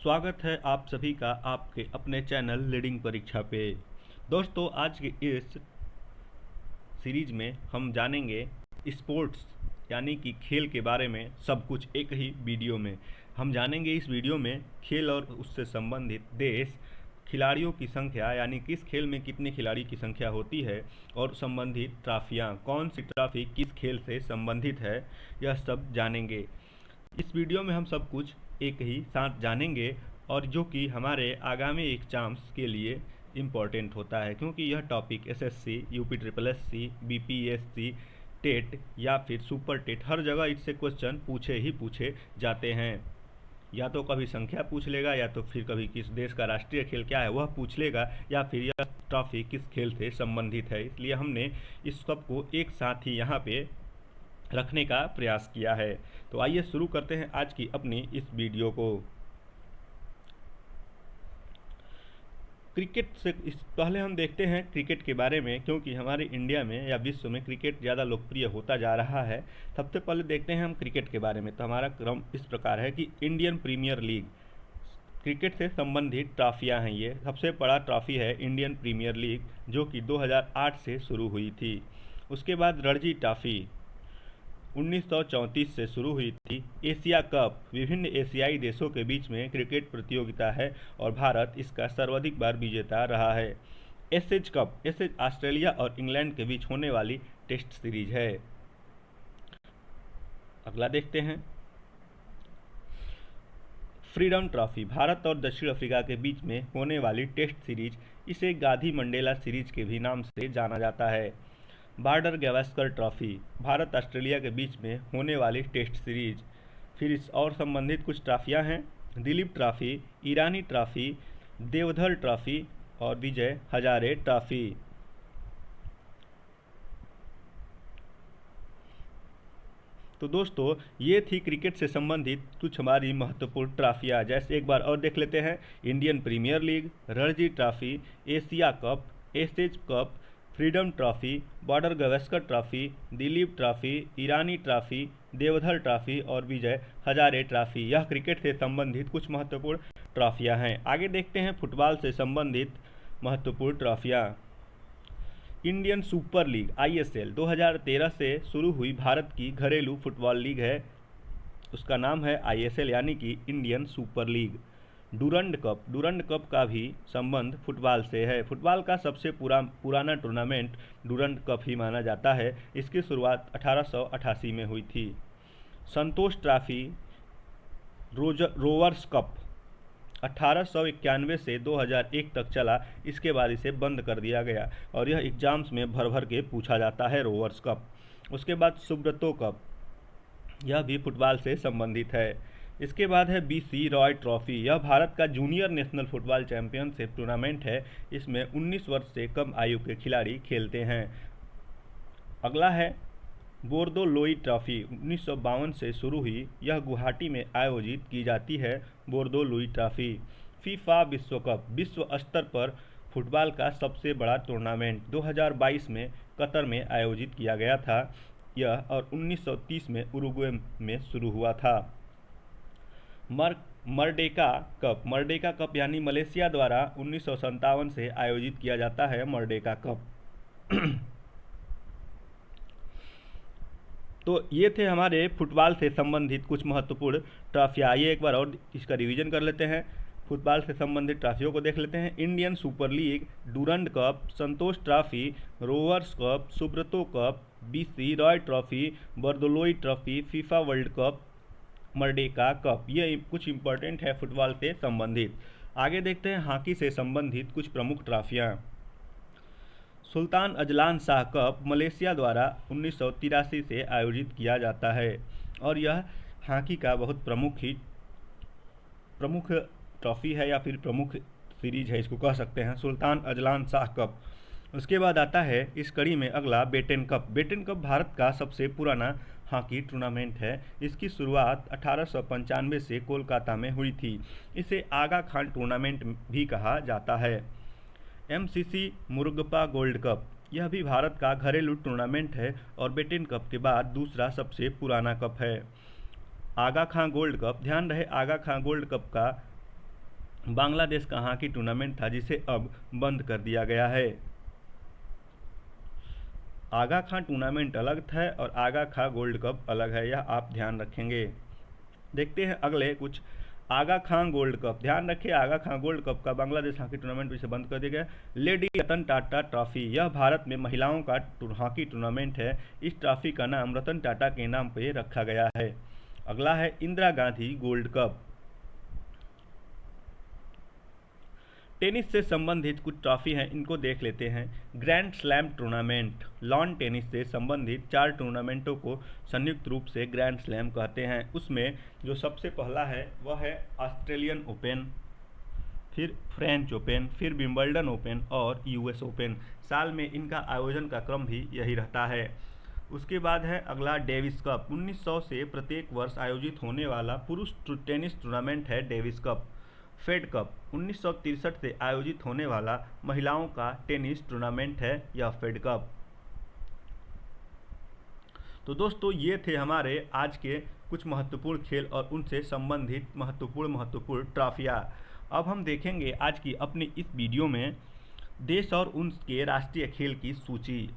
स्वागत है आप सभी का आपके अपने चैनल लीडिंग परीक्षा पे। दोस्तों, आज के इस सीरीज में हम जानेंगे स्पोर्ट्स यानी कि खेल के बारे में सब कुछ एक ही वीडियो में। हम जानेंगे इस वीडियो में खेल और उससे संबंधित देश, खिलाड़ियों की संख्या यानी किस खेल में कितने खिलाड़ी की संख्या होती है, और संबंधित ट्रॉफियाँ, कौन सी ट्रॉफी किस खेल से संबंधित है, यह सब जानेंगे। इस वीडियो में हम सब कुछ एक ही साथ जानेंगे और जो कि हमारे आगामी एग्जाम्स के लिए इम्पॉर्टेंट होता है, क्योंकि यह topic SSC, UP triple SC, BPSC, TET या फिर सुपर टेट हर जगह इससे क्वेश्चन पूछे ही पूछे जाते हैं। या तो कभी संख्या पूछ लेगा, या तो फिर कभी किस देश का राष्ट्रीय खेल क्या है वह पूछ लेगा, या फिर यह ट्रॉफी किस खेल से संबंधित है। इसलिए हमने इस सब को एक साथ ही यहाँ पे रखने का प्रयास किया है। तो आइए शुरू करते हैं आज की अपनी इस वीडियो को। क्रिकेट से पहले हम देखते हैं क्रिकेट के बारे में, क्योंकि हमारे इंडिया में या विश्व में क्रिकेट ज़्यादा लोकप्रिय होता जा रहा है। सबसे पहले देखते हैं हम क्रिकेट के बारे में। तो हमारा क्रम इस प्रकार है कि इंडियन प्रीमियर लीग, क्रिकेट से संबंधित ट्रॉफियां हैं। ये सबसे बड़ा ट्रॉफी है इंडियन प्रीमियर लीग, जो कि 2008 से शुरू हुई थी। उसके बाद रणजी ट्रॉफी 1934 से शुरू हुई थी। एशिया कप विभिन्न एशियाई देशों के बीच में क्रिकेट प्रतियोगिता है और भारत इसका सर्वाधिक बार विजेता रहा है। एशेज कप, एशेज ऑस्ट्रेलिया और इंग्लैंड के बीच होने वाली टेस्ट सीरीज है। अगला देखते हैं फ्रीडम ट्रॉफी, भारत और दक्षिण अफ्रीका के बीच में होने वाली टेस्ट सीरीज, इसे गांधी मंडेला सीरीज के भी नाम से जाना जाता है। Border Gavaskar trophy, Bharat Australia के बीच में होने वाली टेस्ट सीरीज। फिर इस और संबंधित कुछ ट्रॉफियां हैं: Dilip Trophy, Irani Trophy, Deodhar Trophy और विजय हजारे ट्रॉफी। तो दोस्तों, ये थी क्रिकेट से संबंधित कुछ हमारी महत्वपूर्ण ट्रॉफियाँ। जैसे एक बार और देख लेते हैं: Indian Premier League, Ranji Trophy, Asia Cup, Ashes Cup, Freedom Trophy, Border Gavaskar Trophy, Duleep Trophy, Irani Trophy, Deodhar Trophy और विजय हजारे ट्रॉफी। यह क्रिकेट से संबंधित कुछ महत्वपूर्ण ट्रॉफियाँ हैं। आगे देखते हैं फुटबॉल से संबंधित महत्वपूर्ण ट्रॉफियाँ। इंडियन सुपर लीग आईएसएल 2013 से शुरू हुई भारत की घरेलू फुटबॉल लीग है। उसका नाम है आईएसएल यानी कि Indian Super League. Durand cup का भी संबंध फुटबॉल से है। फुटबॉल का सबसे पुराना टूर्नामेंट डूरंड कप ही माना जाता है। इसकी शुरुआत 1888 में हुई थी। संतोष ट्रॉफी रोवर्स कप 1891 से 2001 तक चला। इसके बाद इसे बंद कर दिया गया और यह एग्जाम्स में भर भर के पूछा जाता है, रोवर्स कप। उसके बाद सुब्रतो कप, यह भी फुटबॉल से संबंधित है। इसके बाद है बीसी रॉय ट्रॉफी, यह भारत का junior national football championship tournament है। इसमें 19 वर्ष से कम आयु के खिलाड़ी खेलते हैं। अगला है बोर्दो लोई ट्रॉफी, 1952 से शुरू हुई। यह गुवाहाटी में आयोजित की जाती है। Bordeaux Louis trophy. फीफा विश्व कप, विश्व स्तर पर फुटबॉल का सबसे बड़ा टूर्नामेंट 2022 में कतर में आयोजित किया गया था यह, और 1930 में उरुग्वे में शुरू हुआ था। मर्डेका कप यानी मलेशिया द्वारा 1957 से आयोजित किया जाता है मर्डेका कप। तो ये थे हमारे फुटबॉल से संबंधित कुछ महत्वपूर्ण ट्रॉफियाँ। आइए एक बार और इसका रिवीजन कर लेते हैं। फुटबॉल से संबंधित ट्रॉफियों को देख लेते हैं: Indian Super League, Durand Cup, Santosh Trophy, Rovers Cup, Subroto Cup, BC Roy Trophy, Bordoloi Trophy, FIFA World Cup, Merdeka Cup. ये कुछ इंपॉर्टेंट है फुटबॉल से संबंधित। आगे देखते हैं हॉकी से संबंधित कुछ प्रमुख ट्रॉफियाँ। Sultan Azlan Shah Cup Malaysia द्वारा 1983 से आयोजित किया जाता है और यह हॉकी का बहुत प्रमुख ट्रॉफी है या फिर प्रमुख सीरीज है, इसको कह सकते हैं, सुल्तान अजलान शाह कप। उसके बाद आता है इस कड़ी में अगला Batten cup. Batten cup Bharat का सबसे पुराना हॉकी टूर्नामेंट है। इसकी शुरुआत 1895 से कोलकाता में हुई थी। इसे आगा खान टूर्नामेंट भी कहा जाता है। एमसीसी मुरुगपा गोल्ड कप, यह भी भारत का घरेलू टूर्नामेंट है और बेटेन कप के बाद दूसरा सबसे पुराना कप है। आगा खां गोल्ड कप, ध्यान रहे आगा खां गोल्ड कप का बांग्लादेश का हॉकी टूर्नामेंट था जिसे अब बंद कर दिया गया है। आगा खां टूर्नामेंट अलग था और आगा खां गोल्ड कप अलग है, यह आप ध्यान रखेंगे। देखते हैं अगले कुछ। आगा खां गोल्ड कप, ध्यान रखिए आगा खां गोल्ड कप का बांग्लादेश हॉकी टूर्नामेंट इसे बंद कर दिया गया। लेडी रतन टाटा ट्रॉफी, यह भारत में महिलाओं का हॉकी टूर्नामेंट है। इस ट्रॉफी का नाम रतन टाटा के नाम पर रखा गया है। अगला है Indira Gandhi gold cup. Tennis से संबंधित कुछ ट्रॉफी हैं, इनको देख लेते हैं। Grand slam tournament, lawn tennis से संबंधित 4 टूर्नामेंटों को संयुक्त रूप से ग्रैंड स्लैम कहते हैं। उसमें जो सबसे पहला है वह है ऑस्ट्रेलियन ओपन, फिर फ्रेंच ओपन, फिर विंबलडन ओपन और यूएस ओपन। साल में इनका आयोजन का क्रम भी यही रहता है। उसके बाद है अगला डेविस कप, 1900 से प्रत्येक वर्ष आयोजित होने वाला पुरुष टेनिस टूर्नामेंट है डेविस कप। फेड कप, 1963 से आयोजित होने वाला महिलाओं का टेनिस टूर्नामेंट है यह फेड कप। तो दोस्तों ये थे हमारे आज के कुछ महत्वपूर्ण खेल और उनसे संबंधित महत्वपूर्ण ट्रॉफियाँ। अब हम देखेंगे आज की अपनी इस वीडियो में देश और उनके राष्ट्रीय खेल की सूची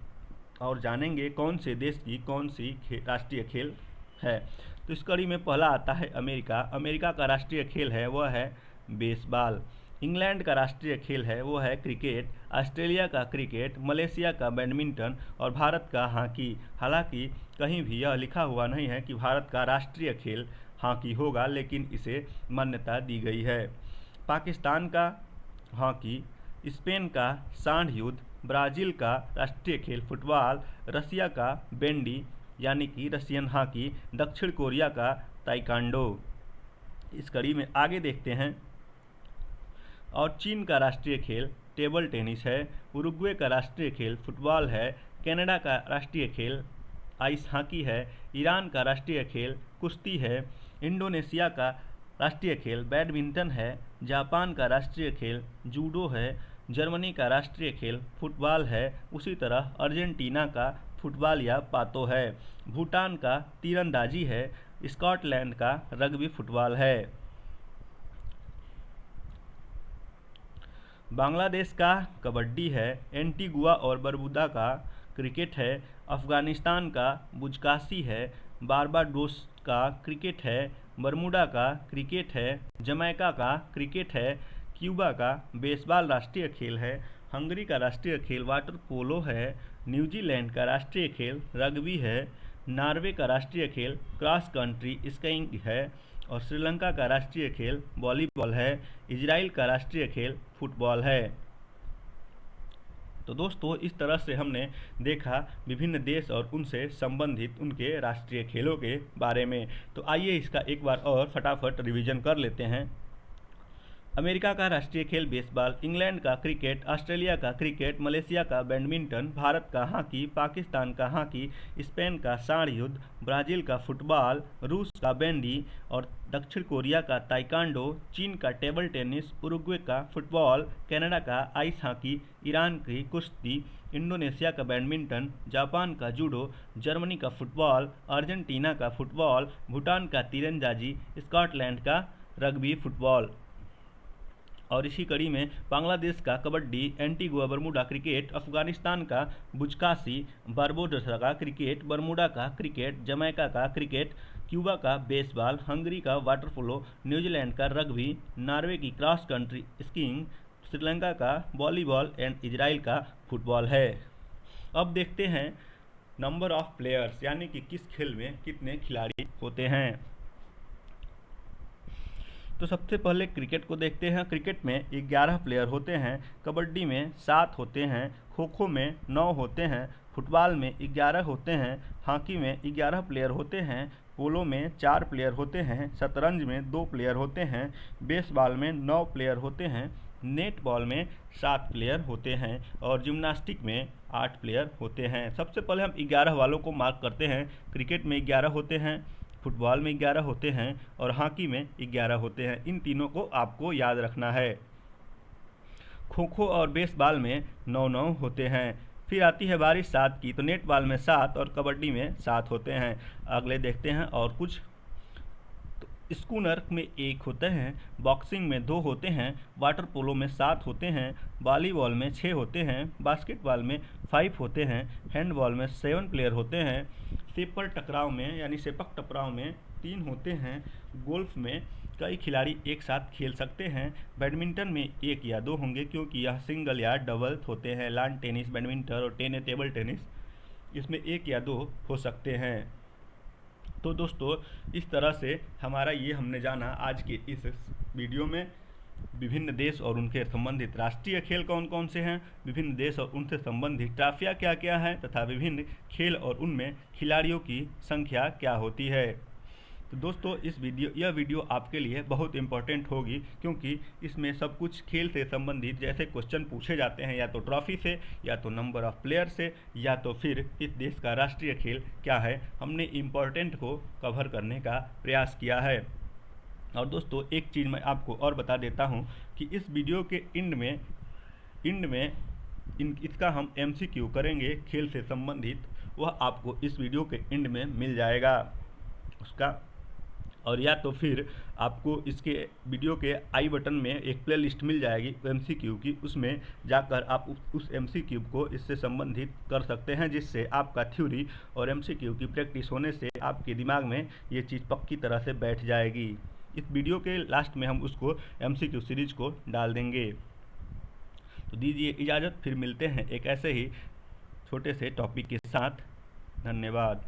और जानेंगे कौन से देश की कौन सी राष्ट्रीय खेल है। तो इस कड़ी में पहला आता है अमेरिका। अमेरिका का राष्ट्रीय खेल है वह है बेसबॉल। इंग्लैंड का राष्ट्रीय खेल है वो है क्रिकेट। ऑस्ट्रेलिया का क्रिकेट, मलेशिया का बैडमिंटन और भारत का हॉकी। हालांकि कहीं भी यह लिखा हुआ नहीं है कि भारत का राष्ट्रीय खेल हॉकी होगा, लेकिन इसे मान्यता दी गई है। पाकिस्तान का हॉकी, स्पेन का सांड युद्ध, ब्राज़ील का राष्ट्रीय खेल फुटबॉल, रसिया का बैंडी यानी कि रशियन हॉकी, दक्षिण कोरिया का ताइक्वांडो। इस कड़ी में आगे देखते हैं। और चीन का राष्ट्रीय खेल टेबल टेनिस है। उरुग्वे का राष्ट्रीय खेल फुटबॉल है। कनाडा का राष्ट्रीय खेल आइस हॉकी है। ईरान का राष्ट्रीय खेल कुश्ती है। इंडोनेशिया का राष्ट्रीय खेल बैडमिंटन है। जापान का राष्ट्रीय खेल जूडो है। जर्मनी का राष्ट्रीय खेल फुटबॉल है। उसी तरह अर्जेंटीना का फुटबॉल या पातो है। भूटान का तीरंदाजी है। स्कॉटलैंड का रग्बी फुटबॉल है। बांग्लादेश का कबड्डी है। एंटीगुआ और बरबुदा का क्रिकेट है। अफ़गानिस्तान का बुजकाशी है। बारबाडोस का क्रिकेट है। बरमूडा का क्रिकेट है। जमैका का क्रिकेट है। क्यूबा का बेसबॉल राष्ट्रीय खेल है। हंगरी का राष्ट्रीय खेल वाटर पोलो है। न्यूजीलैंड का राष्ट्रीय खेल रग्बी है। नॉर्वे का राष्ट्रीय खेल क्रॉस कंट्री स्कीइंग है और श्रीलंका का राष्ट्रीय खेल वॉलीबॉल है। इजराइल का राष्ट्रीय खेल फुटबॉल है। तो दोस्तों इस तरह से हमने देखा विभिन्न देश और उनसे संबंधित उनके राष्ट्रीय खेलों के बारे में। तो आइए इसका एक बार और फटाफट रिवीजन कर लेते हैं। अमेरिका का राष्ट्रीय खेल बेसबॉल, इंग्लैंड का क्रिकेट, ऑस्ट्रेलिया का क्रिकेट, मलेशिया का बैडमिंटन, भारत का हॉकी, पाकिस्तान का हॉकी, स्पेन का सांड युद्ध, ब्राज़ील का फुटबॉल, रूस का बैंडी और दक्षिण कोरिया का ताइक्वांडो, चीन का टेबल टेनिस, उरुग्वे का फुटबॉल, कनाडा का आइस हॉकी, ईरान की कुश्ती, इंडोनेशिया का बैडमिंटन, जापान का जूडो, जर्मनी का फुटबॉल, अर्जेंटीना का फुटबॉल, भूटान का तीरंदाजी, स्कॉटलैंड का रग्बी फुटबॉल। और इसी कड़ी में बांग्लादेश का kabaddi, Antigua Bermuda cricket, Afghanistan का बुजकाशी, बारबाडोस का क्रिकेट, बरमूडा का क्रिकेट, जमैका का क्रिकेट, क्यूबा का बेसबॉल, हंगरी का वाटर पोलो, न्यूजीलैंड का रग्बी, नॉर्वे की क्रॉस कंट्री स्कीइंग, श्रीलंका का वॉलीबॉल एंड इजराइल का फुटबॉल है। अब देखते हैं नंबर ऑफ प्लेयर्स यानी कि किस खेल में कितने खिलाड़ी होते हैं। तो सबसे पहले क्रिकेट को देखते हैं। क्रिकेट में 11 प्लेयर होते हैं, कबड्डी में 7 होते हैं, खो खो में 9 होते हैं, फुटबॉल में 11 होते हैं, हॉकी में 11 प्लेयर होते हैं, पोलो में 4 प्लेयर होते हैं, शतरंज में 2 प्लेयर होते हैं, बेसबॉल में 9 प्लेयर होते हैं, नेटबॉल में 7 प्लेयर होते हैं और जिम्नास्टिक में 8 प्लेयर होते हैं। सबसे पहले हम 11 वालों को मार्क करते हैं। क्रिकेट में 11 होते हैं, फुटबॉल में 11 होते हैं और हॉकी में 11 होते हैं। इन तीनों को आपको याद रखना है। खो खो और बेसबॉल में 9-9 होते हैं। फिर आती है बारी 7 की, तो नेटबॉल में 7 और कबड्डी में 7 होते हैं। अगले देखते हैं और कुछ। तो स्कूनर में 1 होते हैं, बॉक्सिंग में 2 होते हैं, वाटर पोलो में 7 होते हैं, वॉलीबॉल में 6 होते हैं, बास्केटबॉल में 5 होते हैं, हैंडबॉल में 7 प्लेयर होते हैं, सेपक टकराव में 3 होते हैं, गोल्फ में कई खिलाड़ी एक साथ खेल सकते हैं, बैडमिंटन में 1 या 2 होंगे क्योंकि यह सिंगल या डबल होते हैं, लॉन टेनिस, बैडमिंटन और टेबल टेनिस इसमें 1 या 2 हो सकते हैं। तो दोस्तों, इस तरह से हमने जाना आज के इस वीडियो में विभिन्न देश और उनके संबंधित राष्ट्रीय खेल कौन कौन से हैं, विभिन्न देश और उनसे संबंधित ट्रॉफियाँ क्या क्या हैं तथा विभिन्न खेल और उनमें खिलाड़ियों की संख्या क्या होती है। तो दोस्तों, यह वीडियो आपके लिए बहुत इम्पोर्टेंट होगी क्योंकि इसमें सब कुछ खेल से संबंधित जैसे क्वेश्चन पूछे जाते हैं, या तो ट्रॉफी से, या तो नंबर ऑफ प्लेयर से, या तो फिर इस देश का राष्ट्रीय खेल क्या है, हमने इम्पोर्टेंट को कवर करने का प्रयास किया है। और दोस्तों, एक चीज़ मैं आपको और बता देता हूँ कि इस वीडियो के एंड में इसका हम MCQ करेंगे खेल से संबंधित, वह आपको इस वीडियो के एंड में मिल जाएगा उसका। और या तो फिर आपको इसके वीडियो के आई बटन में एक प्लेलिस्ट मिल जाएगी MCQ की, उसमें जाकर आप उस MCQ को इससे संबंधित कर सकते हैं, जिससे आपका थ्योरी और MCQ की प्रैक्टिस होने से आपके दिमाग में ये चीज़ पक्की तरह से बैठ जाएगी। इस वीडियो के लास्ट में हम उसको MCQ सीरीज को डाल देंगे। तो दीजिए इजाज़त, फिर मिलते हैं एक ऐसे ही छोटे से टॉपिक के साथ। धन्यवाद।